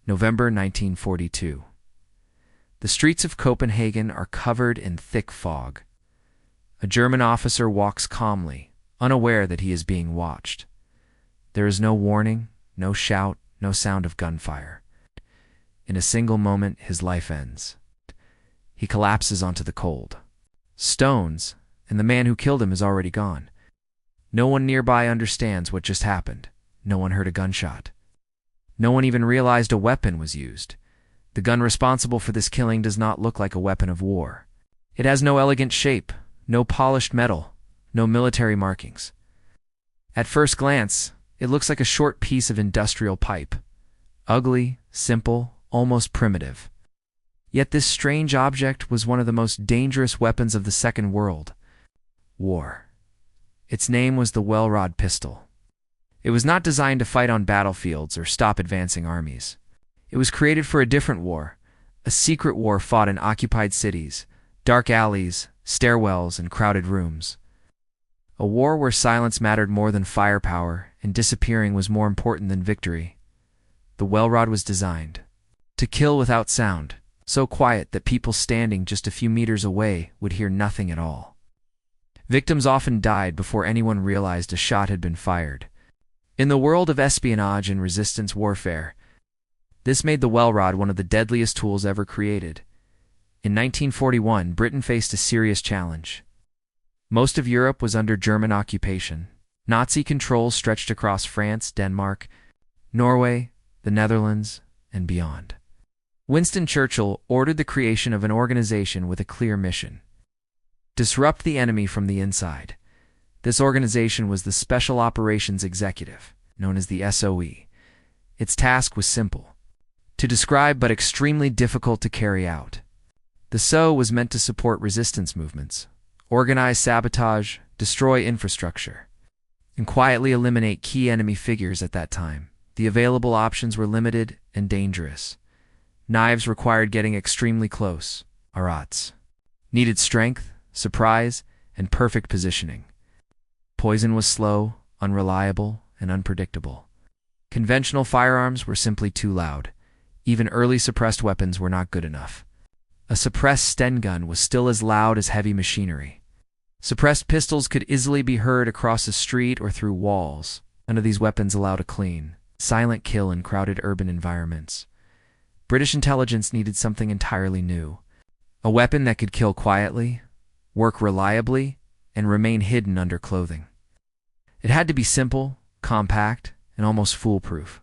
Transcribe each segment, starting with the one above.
November 1942. The streets of Copenhagen are covered in thick fog. A German officer walks calmly, unaware that he is being watched. There is no warning, no shout, no sound of gunfire. In a single moment, his life ends. He collapses onto the cold stones, and the man who killed him is already gone. No one nearby understands what just happened. No one heard a gunshot. No one even realized a weapon was used. The gun responsible for this killing does not look like a weapon of war. It has no elegant shape, no polished metal, no military markings. At first glance, it looks like a short piece of industrial pipe. Ugly, simple, almost primitive. Yet this strange object was one of the most dangerous weapons of the Second World War. Its name was the welded pistol. It was not designed to fight on battlefields or stop advancing armies. It was created for a different war, a secret war fought in occupied cities, dark alleys, stairwells, and crowded rooms. A war where silence mattered more than firepower and disappearing was more important than victory. The welded was designed to kill without sound, so quiet that people standing just a few meters away would hear nothing at all. Victims often died before anyone realized a shot had been fired. In the world of espionage and resistance warfare, this made the welded one of the deadliest tools ever created. In 1941, Britain faced a serious challenge. Most of Europe was under German occupation. Nazi control stretched across France, Denmark, Norway, the Netherlands, and beyond. Winston Churchill ordered the creation of an organization with a clear mission: disrupt the enemy from the inside. This organization was the Special Operations Executive, known as the SOE. Its task was simple to describe but extremely difficult to carry out. The SOE was meant to support resistance movements, organize sabotage, destroy infrastructure, and quietly eliminate key enemy figures at that time. The available options were limited and dangerous. Knives required getting extremely close. Arats needed strength, surprise, and perfect positioning. Poison was slow, unreliable, and unpredictable. Conventional firearms were simply too loud. Even early suppressed weapons were not good enough. A suppressed STEN gun was still as loud as heavy machinery. Suppressed pistols could easily be heard across a street or through walls. None of these weapons allowed a clean, silent kill in crowded urban environments. British intelligence needed something entirely new. A weapon that could kill quietly, work reliably, and remain hidden under clothing. It had to be simple, compact, and almost foolproof.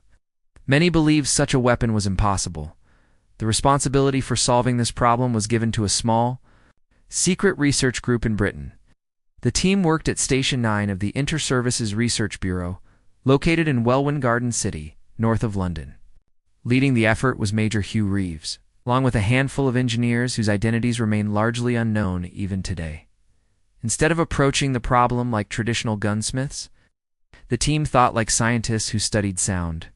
Many believed such a weapon was impossible. The responsibility for solving this problem was given to a small, secret research group in Britain. The team worked at Station 9 of the Inter-Services Research Bureau, located in Welwyn Garden City, north of London. Leading the effort was Major Hugh Reeves, along with a handful of engineers whose identities remain largely unknown even today. Instead of approaching the problem like traditional gunsmiths, the team thought like scientists who studied sound.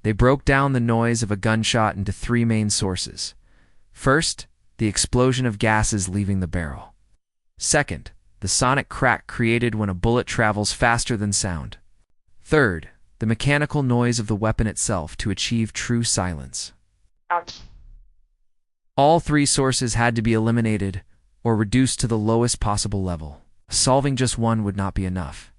They broke down the noise of a gunshot into three main sources. First, the explosion of gases leaving the barrel. Second, the sonic crack created when a bullet travels faster than sound. Third, the mechanical noise of the weapon itself to achieve true silence. Ouch. All three sources had to be eliminated or reduced to the lowest possible level. Solving just one would not be enough.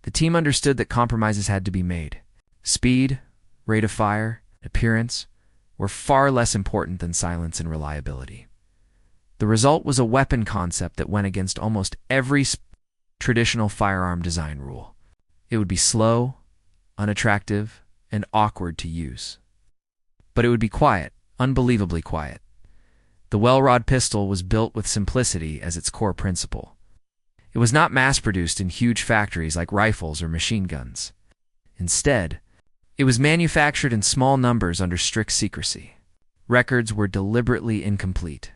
The team understood that compromises had to be made. Speed, rate of fire, appearance were far less important than silence and reliability. The result was a weapon concept that went against almost every traditional firearm design rule. It would be slow, unattractive, and awkward to use. But it would be quiet, unbelievably quiet. The welded pistol was built with simplicity as its core principle. It was not mass-produced in huge factories like rifles or machine guns. Instead, it was manufactured in small numbers under strict secrecy. Records were deliberately incomplete.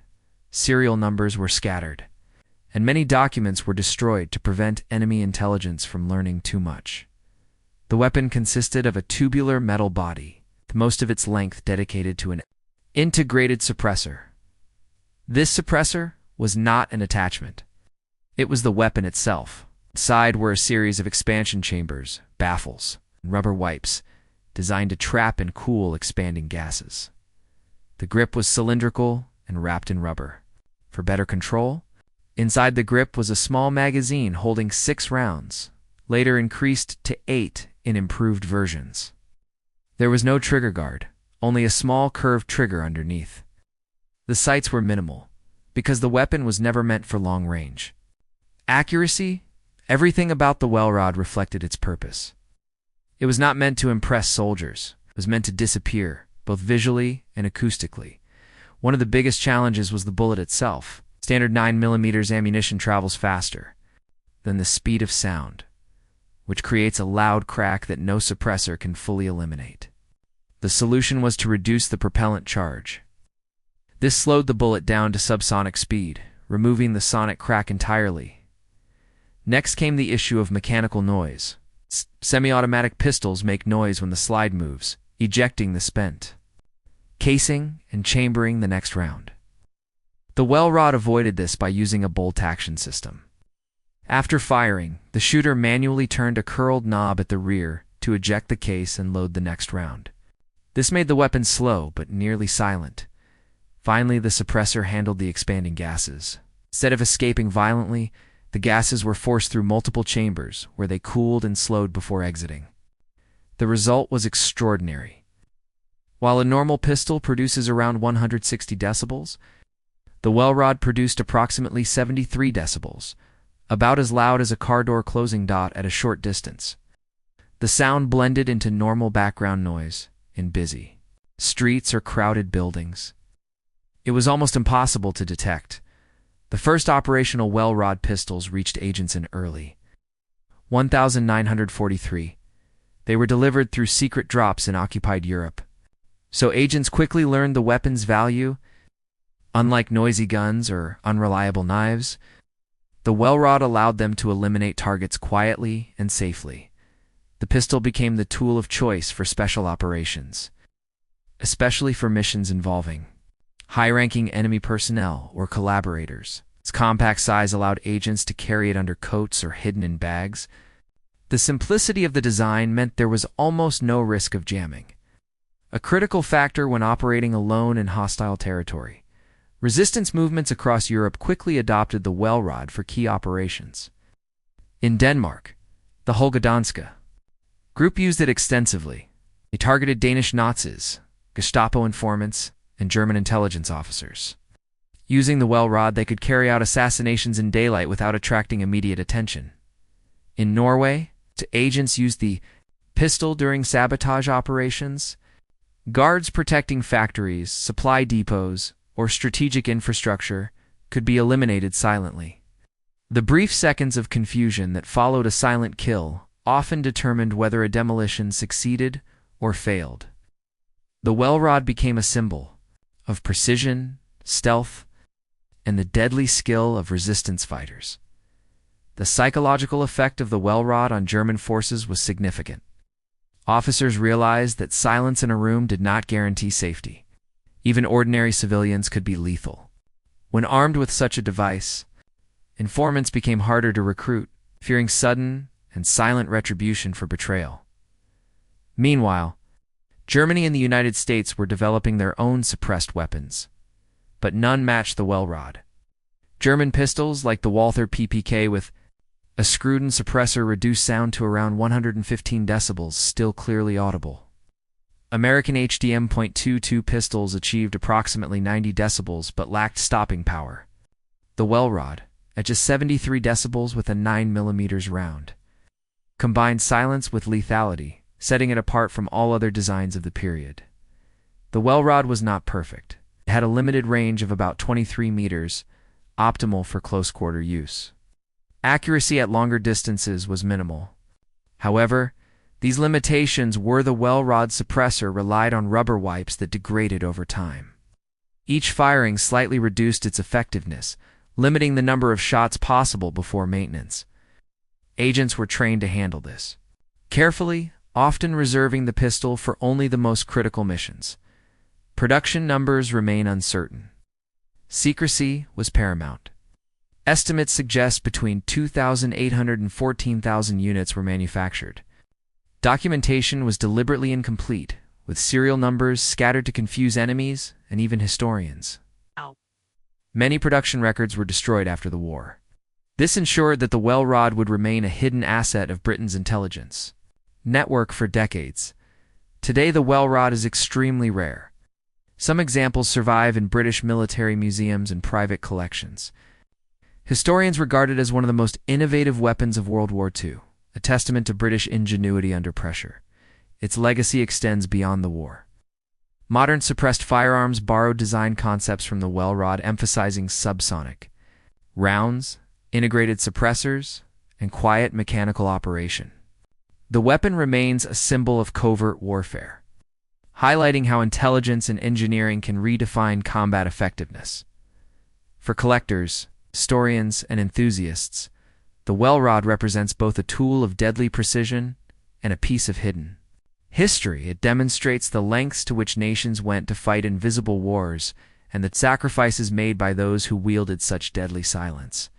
Serial numbers were scattered, and many documents were destroyed to prevent enemy intelligence from learning too much. The weapon consisted of a tubular metal body, most of its length dedicated to an integrated suppressor. This suppressor was not an attachment. It was the weapon itself. Inside were a series of expansion chambers, baffles, and rubber wipes, designed to trap and cool expanding gases. The grip was cylindrical and wrapped in rubber. For better control, inside the grip was a small magazine holding 6 rounds, later increased to 8 in improved versions. There was no trigger guard, only a small curved trigger underneath. The sights were minimal, because the weapon was never meant for long range. Accuracy? Everything about the well rod reflected its purpose. It was not meant to impress soldiers. It was meant to disappear, both visually and acoustically. One of the biggest challenges was the bullet itself. Standard 9mm ammunition travels faster than the speed of sound, which creates a loud crack that no suppressor can fully eliminate. The solution was to reduce the propellant charge. This slowed the bullet down to subsonic speed, removing the sonic crack entirely. Next came the issue of mechanical noise. Semi-automatic pistols make noise when the slide moves, ejecting the spent casing and chambering the next round. The well rod avoided this by using a bolt-action system. After firing, the shooter manually turned a curled knob at the rear to eject the case and load the next round. This made the weapon slow but nearly silent. Finally, the suppressor handled the expanding gases. Instead of escaping violently, the gases were forced through multiple chambers, where they cooled and slowed before exiting. The result was extraordinary. While a normal pistol produces around 160 decibels, the well rod produced approximately 73 decibels, about as loud as a car door closing dot at a short distance. The sound blended into normal background noise in busy streets or crowded buildings. It was almost impossible to detect. The first operational well rod pistols reached agents in early 1943. They were delivered through secret drops in occupied Europe. So agents quickly learned the weapon's value. Unlike noisy guns or unreliable knives, the well rod allowed them to eliminate targets quietly and safely. The pistol became the tool of choice for special operations, especially for missions involving high-ranking enemy personnel or collaborators. Its compact size allowed agents to carry it under coats or hidden in bags. The simplicity of the design meant there was almost no risk of jamming, a critical factor when operating alone in hostile territory. Resistance movements across Europe quickly adopted the well rod for key operations. In Denmark, the Holgedanske group used it extensively. They targeted Danish Nazis, Gestapo informants, and German intelligence officers. Using the well rod, they could carry out assassinations in daylight without attracting immediate attention. In Norway, agents used the pistol during sabotage operations. Guards protecting factories, supply depots, or strategic infrastructure could be eliminated silently. The brief seconds of confusion that followed a silent kill often determined whether a demolition succeeded or failed. The well rod became a symbol of precision, stealth, and the deadly skill of resistance fighters. The psychological effect of the well rod on German forces was significant. Officers realized that silence in a room did not guarantee safety. Even ordinary civilians could be lethal. When armed with such a device, informants became harder to recruit, fearing sudden and silent retribution for betrayal. Meanwhile, Germany and the United States were developing their own suppressed weapons, but none matched the well rod. German pistols like the Walther PPK with a screwed suppressor reduced sound to around 115 decibels, still clearly audible. American HDM.22 pistols achieved approximately 90 decibels but lacked stopping power. The well rod, at just 73 decibels with a 9mm round, combined silence with lethality, setting it apart from all other designs of the period. The well rod was not perfect. It had a limited range of about 23 meters, optimal for close-quarter use. Accuracy at longer distances was minimal. However, these limitations were the well rod suppressor relied on rubber wipes that degraded over time. Each firing slightly reduced its effectiveness, limiting the number of shots possible before maintenance. Agents were trained to handle this carefully, often reserving the pistol for only the most critical missions. Production numbers remain uncertain. Secrecy was paramount. Estimates suggest between 2,800 and 14,000 units were manufactured. Documentation was deliberately incomplete, with serial numbers scattered to confuse enemies and even historians. Many production records were destroyed after the war. This ensured that the well rod would remain a hidden asset of Britain's intelligence network for decades. Today, the well rod is extremely rare. Some examples survive in British military museums and private collections. Historians regard it as one of the most innovative weapons of World War II, a testament to British ingenuity under pressure. Its legacy extends beyond the war. Modern suppressed firearms borrowed design concepts from the well rod, emphasizing subsonic rounds, integrated suppressors, and quiet mechanical operation. The weapon remains a symbol of covert warfare, highlighting how intelligence and engineering can redefine combat effectiveness. For collectors, historians, and enthusiasts, the well rod represents both a tool of deadly precision and a piece of hidden history. It demonstrates the lengths to which nations went to fight invisible wars and the sacrifices made by those who wielded such deadly silence.